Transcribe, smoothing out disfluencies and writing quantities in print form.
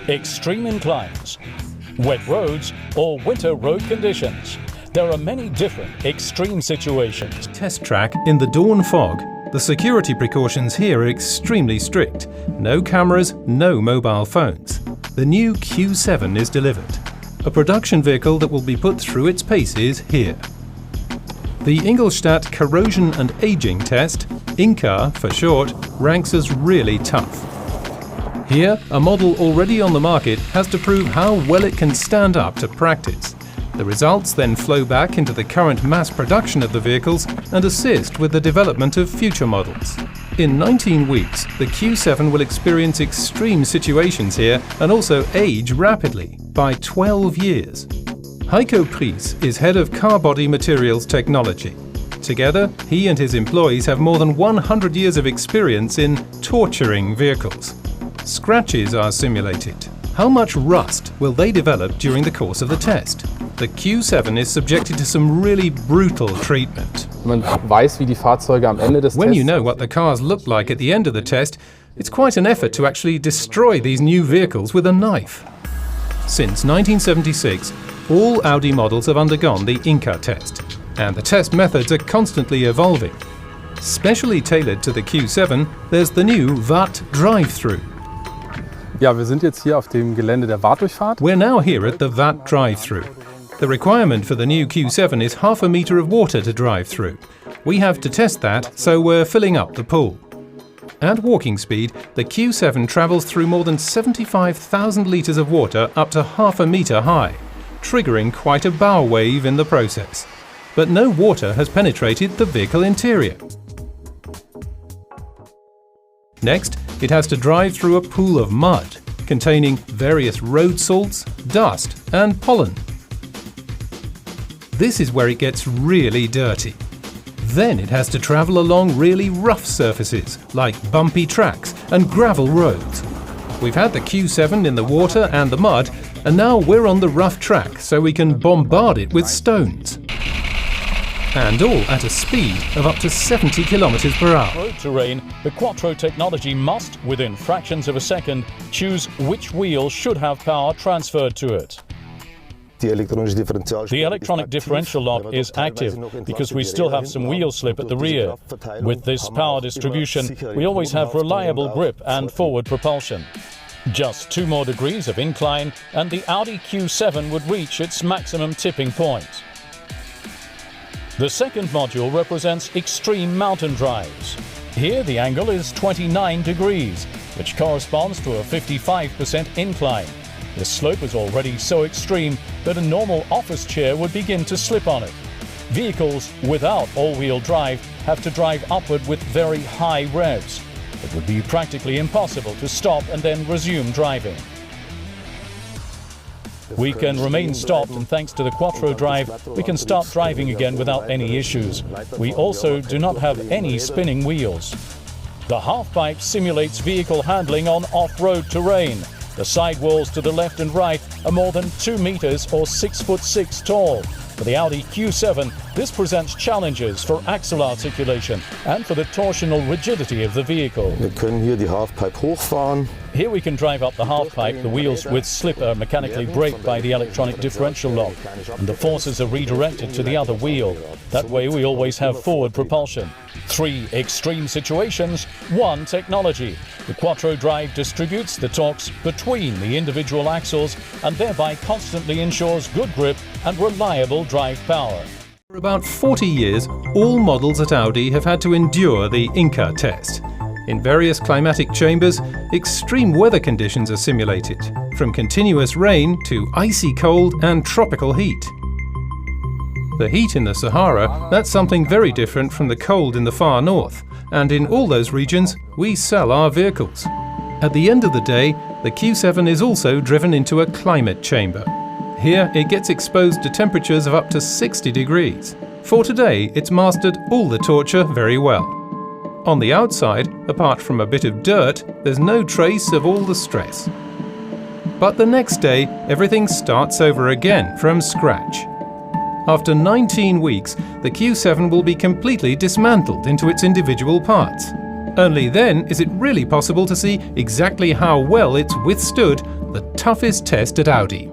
extreme inclines, wet roads or winter road conditions. There are many different extreme situations. Test track in the dawn fog. The security precautions here are extremely strict. No cameras, no mobile phones. The new Q7 is delivered. A production vehicle that will be put through its paces here. The Ingolstadt Corrosion and Agingtest, INKA for short, ranks as really tough. Here, a model already on the market has to prove how well it can stand up to practice. The results then flow back into the current mass production of the vehicles and assist with the development of future models. In 19 weeks, the Q7 will experience extreme situations here and also age rapidly, by 12 years. Heiko Pries is head of car body materials technology. Together, he and his employees have more than 100 years of experience in torturing vehicles. Scratches are simulated. How much rust will they develop during the course of the test? The Q7 is subjected to some really brutal treatment. When you know what the cars look like at the end of the test, it's quite an effort to actually destroy these new vehicles with a knife. Since 1976, all Audi models have undergone the INKA-Test, and the test methods are constantly evolving. Specially tailored to the Q7, there's the new VAT drive-through. Ja, wir sind jetzt hier auf dem Gelände der VAT-Durchfahrt. We're now here at the VAT drive-through. The requirement for the new Q7 is half a metre of water to drive through. We have to test that, so we're filling up the pool. At walking speed, the Q7 travels through more than 75,000 litres of water up to half a metre high, triggering quite a bow wave in the process. But no water has penetrated the vehicle interior. Next, it has to drive through a pool of mud, containing various road salts, dust and pollen. This is where it gets really dirty. Then it has to travel along really rough surfaces, like bumpy tracks and gravel roads. We've had the Q7 in the water and the mud, and now we're on the rough track so we can bombard it with stones. And all at a speed of up to 70 km per hour. Road terrain, the Quattro technology must, within fractions of a second, choose which wheel should have power transferred to it. The electronic differential lock is active because we still have some wheel slip at the rear. With this power distribution, we always have reliable grip and forward propulsion. Just 2 more degrees of incline and the Audi Q7 would reach its maximum tipping point. The second module represents extreme mountain drives. Here the angle is 29 degrees, which corresponds to a 55% incline. The slope is already so extreme that a normal office chair would begin to slip on it. Vehicles without all-wheel drive have to drive upward with very high revs. It would be practically impossible to stop and then resume driving. We can remain stopped, and thanks to the Quattro drive, we can start driving again without any issues. We also do not have any spinning wheels. The half-pipe simulates vehicle handling on off-road terrain. The sidewalls to the left and right are more than 2 meters or 6'6" tall. For the Audi Q7, this presents challenges for axle articulation and for the torsional rigidity of the vehicle. Wir können hier die Halfpipe hochfahren. Here we can drive up the half-pipe. The wheels with slip are mechanically braked by the electronic differential lock, and the forces are redirected to the other wheel. That way we always have forward propulsion. 3 extreme situations, 1 technology. The Quattro drive distributes the torques between the individual axles and thereby constantly ensures good grip and reliable drive power. For about 40 years, all models at Audi have had to endure the INKA-Test. In various climatic chambers, extreme weather conditions are simulated, from continuous rain to icy cold and tropical heat. The heat in the Sahara, that's something very different from the cold in the far north, and in all those regions, we sell our vehicles. At the end of the day, the Q7 is also driven into a climate chamber. Here, it gets exposed to temperatures of up to 60 degrees. For today, it's mastered all the torture very well. On the outside, apart from a bit of dirt, there's no trace of all the stress. But the next day, everything starts over again from scratch. After 19 weeks, the Q7 will be completely dismantled into its individual parts. Only then is it really possible to see exactly how well it's withstood the toughest test at Audi.